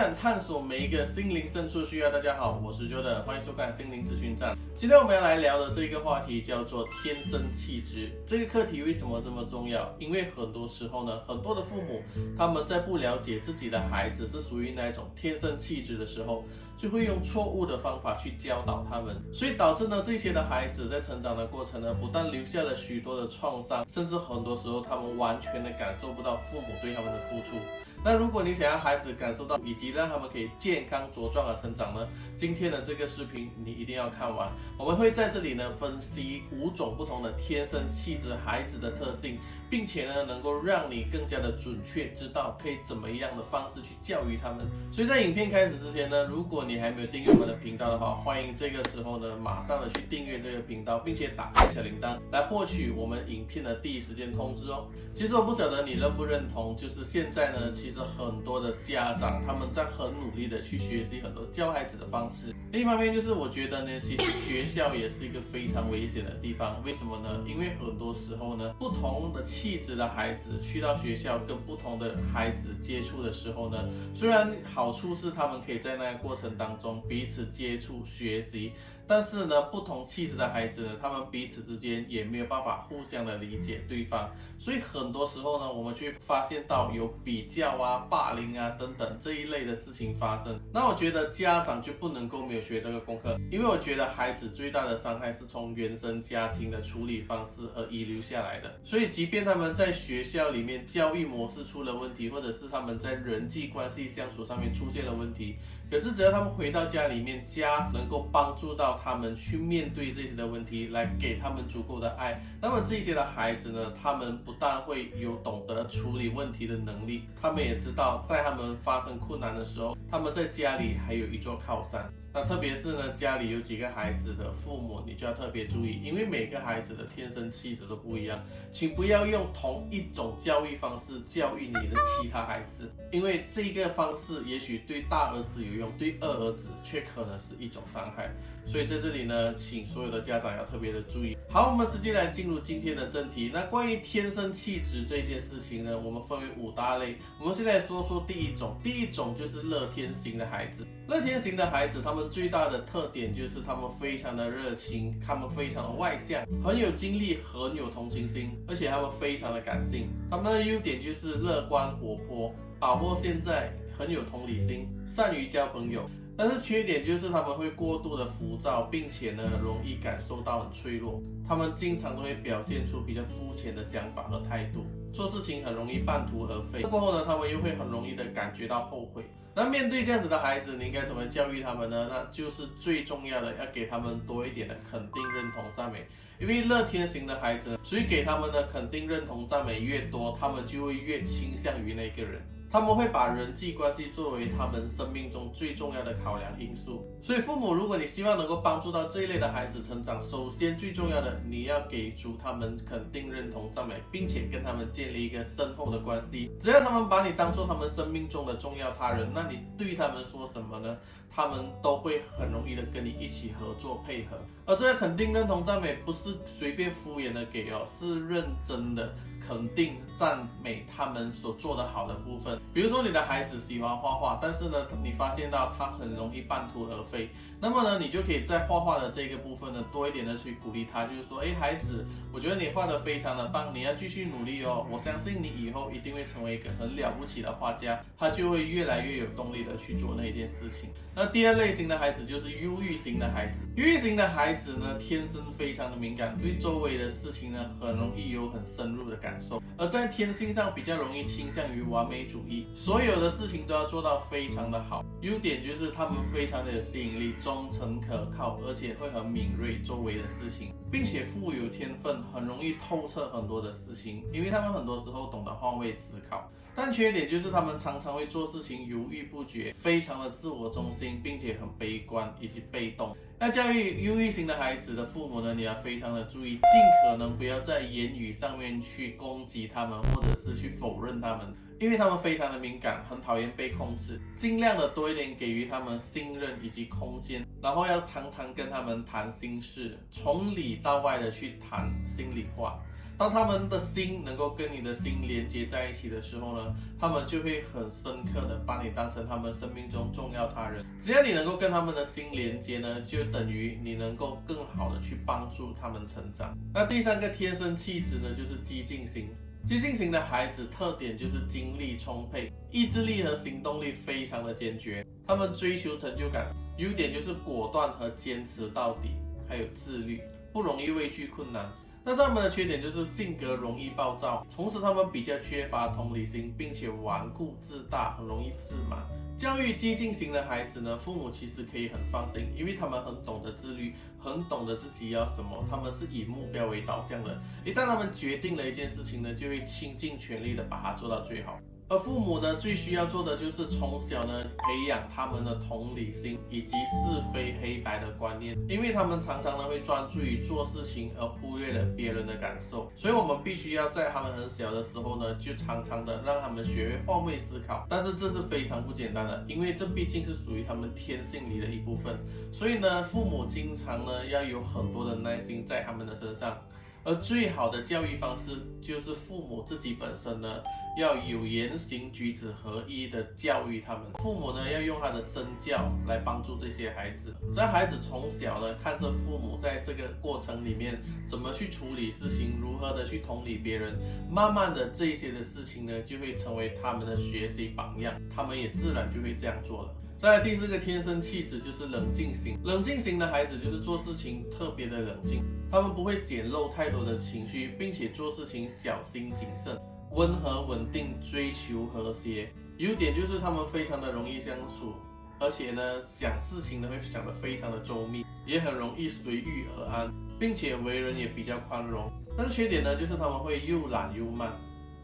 站，探索每一个心灵深处需要。大家好，我是 Jordan， 欢迎收看心灵咨询站。今天我们要来聊的这个话题叫做天生气质。这个课题为什么这么重要？因为很多时候呢，很多的父母他们在不了解自己的孩子是属于哪一种天生气质的时候，就会用错误的方法去教导他们，所以导致呢这些的孩子在成长的过程呢，不但留下了许多的创伤，甚至很多时候他们完全的感受不到父母对他们的付出。那如果你想要孩子感受到，以及让他们可以健康茁壮的成长呢，今天的这个视频你一定要看完。我们会在这里呢分析5种不同的天生气质孩子的特性，并且呢能够让你更加的准确知道可以怎么样的方式去教育他们。所以在影片开始之前呢，如果你还没有订阅我们的频道的话，欢迎这个时候呢马上的去订阅这个频道，并且打开小铃铛来获取我们影片的第一时间通知哦。其实我不晓得你认不认同，就是现在呢其实很多的家长他们在很努力的去学习很多教孩子的方式。另一方面就是我觉得呢，其实学校也是一个非常危险的地方。为什么呢？因为很多时候呢，不同的气质的孩子去到学校跟不同的孩子接触的时候呢，虽然好处是他们可以在那个过程当中彼此接触学习，但是呢，不同气质的孩子呢，他们彼此之间也没有办法互相的理解对方，所以很多时候呢，我们去发现到有比较啊、霸凌啊等等这一类的事情发生。那我觉得家长就不能够没有学这个功课，因为我觉得孩子最大的伤害是从原生家庭的处理方式而遗留下来的。所以，即便他们在学校里面教育模式出了问题，或者是他们在人际关系相处上面出现了问题，可是只要他们回到家里面，家能够帮助到他们去面对这些的问题，来给他们足够的爱，那么这些的孩子呢，他们不但会有懂得处理问题的能力，他们也知道在他们发生困难的时候，他们在家里还有一座靠山。那特别是呢，家里有几个孩子的父母，你就要特别注意，因为每个孩子的天生气质都不一样，请不要用同一种教育方式教育你的其他孩子，因为这个方式也许对大儿子有用，对二儿子却可能是一种伤害。所以在这里呢，请所有的家长要特别的注意。好，我们直接来进入今天的正题。那关于天生气质这件事情呢，我们分为5大类。我们现在说说第一种就是乐天型的孩子。乐天型的孩子，他们最大的特点就是他们非常的热情，他们非常的外向，很有精力，很有同情心，而且他们非常的感性。他们的优点就是乐观活泼，把握现在，很有同理心，善于交朋友。但是缺点就是他们会过度的浮躁，并且呢容易感受到很脆弱。他们经常都会表现出比较肤浅的想法和态度，做事情很容易半途而废。过后呢，他们又会很容易的感觉到后悔。那面对这样子的孩子，你应该怎么教育他们呢？那就是最重要的，要给他们多一点的肯定、认同、赞美。因为乐天型的孩子，所以给他们的肯定、认同、赞美越多，他们就会越倾向于那个人。他们会把人际关系作为他们生命中最重要的考量因素。所以父母，如果你希望能够帮助到这一类的孩子成长，首先最重要的，你要给足他们肯定、认同、赞美，并且跟他们建立一个深厚的关系。只要他们把你当做他们生命中的重要他人，那你对他们说什么呢？他们都会很容易的跟你一起合作配合。而这个肯定、认同、赞美不是随便敷衍的给哦，是认真的肯定、赞美他们所做的好的部分。比如说你的孩子喜欢画画，但是呢，你发现到他很容易半途而废，那么呢，你就可以在画画的这个部分呢，多一点的去鼓励他，就是说，孩子，我觉得你画得非常的棒，你要继续努力哦，我相信你以后一定会成为一个很了不起的画家，他就会越来越有动力的去做那件事情。那第二类型的孩子就是忧郁型的孩子。忧郁型的孩子呢，天生非常的敏感，对周围的事情呢，很容易有很深入的感受，而在天性上比较容易倾向于完美主义，所有的事情都要做到非常的好。优点就是他们非常的有吸引力，忠诚可靠，而且会很敏锐周围的事情，并且富有天分，很容易透彻很多的事情，因为他们很多时候懂得换位思考。但缺点就是他们常常会做事情犹豫不决，非常的自我中心，并且很悲观以及被动。要教育忧郁型的孩子的父母呢，你要非常的注意，尽可能不要在言语上面去攻击他们，或者是去否认他们，因为他们非常的敏感，很讨厌被控制。尽量的多一点给予他们信任以及空间，然后要常常跟他们谈心事，从里到外的去谈心里话。当他们的心能够跟你的心连接在一起的时候呢，他们就会很深刻的把你当成他们生命中重要他人。只要你能够跟他们的心连接呢，就等于你能够更好的去帮助他们成长。那第三个天生气质呢，就是激进型。激进型的孩子特点就是精力充沛，意志力和行动力非常的坚决，他们追求成就感，优点就是果断和坚持到底，还有自律，不容易畏惧困难。但是他们的缺点就是性格容易暴躁，同时他们比较缺乏同理心，并且顽固自大，很容易自满。教育激进型的孩子呢，父母其实可以很放心，因为他们很懂得自律，很懂得自己要什么，他们是以目标为导向的。一旦他们决定了一件事情呢，就会倾尽全力的把它做到最好。而父母呢，最需要做的就是从小呢培养他们的同理心以及是非黑白的观念，因为他们常常呢会专注于做事情而忽略了别人的感受，所以我们必须要在他们很小的时候呢，就常常的让他们学会换位思考。但是这是非常不简单的，因为这毕竟是属于他们天性里的一部分，所以呢，父母经常呢要有很多的耐心在他们的身上。而最好的教育方式就是父母自己本身呢，要有言行举止合一的教育他们。父母呢要用他的身教来帮助这些孩子，让孩子从小呢看着父母在这个过程里面怎么去处理事情，如何的去同理别人，慢慢的这些的事情呢就会成为他们的学习榜样，他们也自然就会这样做了。再来第四个天生气质就是冷静型。冷静型的孩子就是做事情特别的冷静，他们不会显露太多的情绪，并且做事情小心谨慎，温和稳定，追求和谐。优点就是他们非常的容易相处，而且呢想事情呢会想得非常的周密，也很容易随遇而安，并且为人也比较宽容。但是缺点呢就是他们会又懒又慢，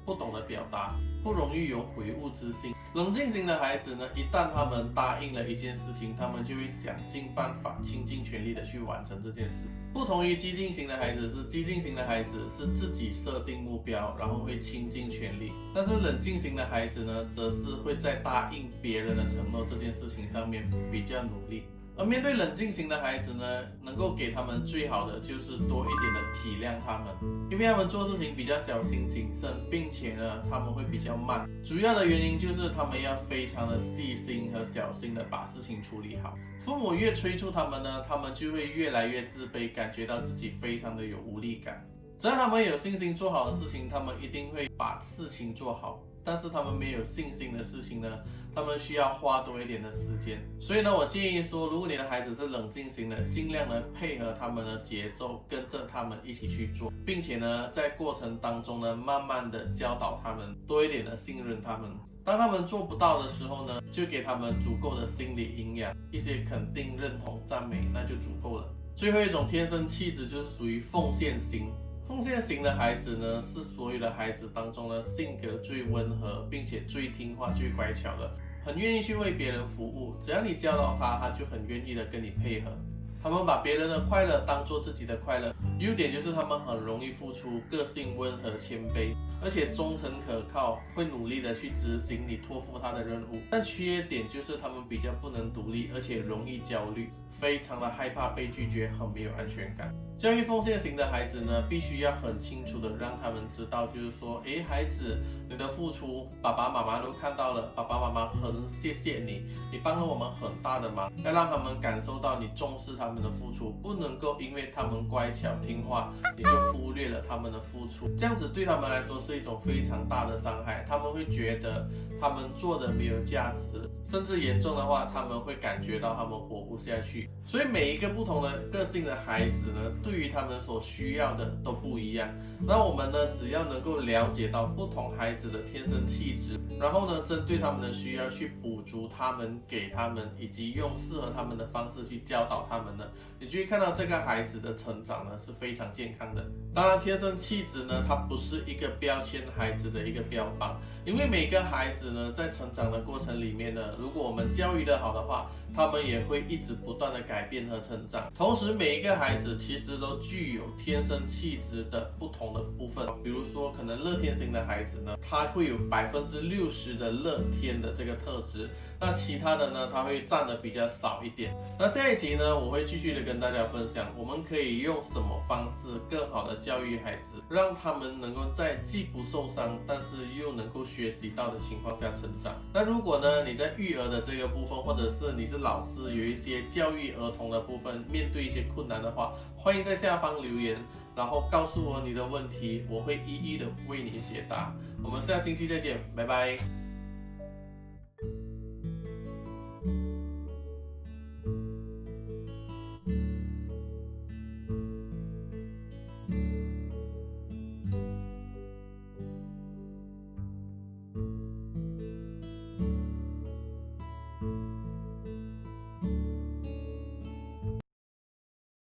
不懂得表达，不容易有悔悟之心。冷静型的孩子呢，一旦他们答应了一件事情，他们就会想尽办法，倾尽全力的去完成这件事。不同于激进型的孩子，是激进型的孩子是自己设定目标，然后会倾尽全力。但是冷静型的孩子呢，则是会在答应别人的承诺这件事情上面比较努力。而面对冷静型的孩子呢，能够给他们最好的就是多一点的体谅他们，因为他们做事情比较小心谨慎，并且呢他们会比较慢，主要的原因就是他们要非常的细心和小心的把事情处理好。父母越催促他们呢，他们就会越来越自卑，感觉到自己非常的有无力感。只要他们有信心做好的事情，他们一定会把事情做好。但是他们没有信心的事情呢，他们需要花多一点的时间。所以呢，我建议说，如果你的孩子是冷静型的，尽量的配合他们的节奏，跟着他们一起去做，并且呢，在过程当中呢，慢慢的教导他们，多一点的信任他们。当他们做不到的时候呢，就给他们足够的心理营养，一些肯定、认同、赞美，那就足够了。最后一种天生气质就是属于奉献型。奉献型的孩子呢，是所有的孩子当中呢，性格最温和，并且最听话、最乖巧的，很愿意去为别人服务。只要你教导他，他就很愿意的跟你配合。他们把别人的快乐当做自己的快乐。优点就是他们很容易付出，个性温和谦卑，而且忠诚可靠，会努力的去执行你托付他的任务。但缺点就是他们比较不能独立，而且容易焦虑，非常的害怕被拒绝，很没有安全感。教育奉献型的孩子呢，必须要很清楚的让他们知道，就是说，孩子，你的付出，爸爸妈妈都看到了，爸爸妈妈很谢谢你，你帮了我们很大的忙，要让他们感受到你重视他们的付出，不能够因为他们乖巧听话，你就忽略了他们的付出，这样子对他们来说是一种非常大的伤害，他们会觉得他们做的没有价值，甚至严重的话，他们会感觉到他们活不下去。所以每一个不同的个性的孩子呢，对于他们所需要的都不一样。那我们呢，只要能够了解到不同孩子的天生气质，然后呢，针对他们的需要去补足他们，给他们，以及用适合他们的方式去教导他们呢，你就会看到这个孩子的成长呢是非常健康的。当然，天生气质呢，它不是一个标签孩子的一个标榜，因为每个孩子呢，在成长的过程里面呢，如果我们教育得好的话，他们也会一直不断的改变和成长。同时，每一个孩子其实都具有天生气质的不同的部分。比如说，可能乐天型的孩子呢，他会有60%的乐天的这个特质，那其他的呢，他会占的比较少一点。那下一集呢，我会继续的跟大家分享，我们可以用什么方式更好的教育育孩子，让他们能够在既不受伤，但是又能够学习到的情况下成长。那如果呢，你在育儿的这个部分，或者是你是老师，有一些教育儿童的部分，面对一些困难的话，欢迎在下方留言，然后告诉我你的问题，我会一一的为你解答。我们下星期再见，拜拜。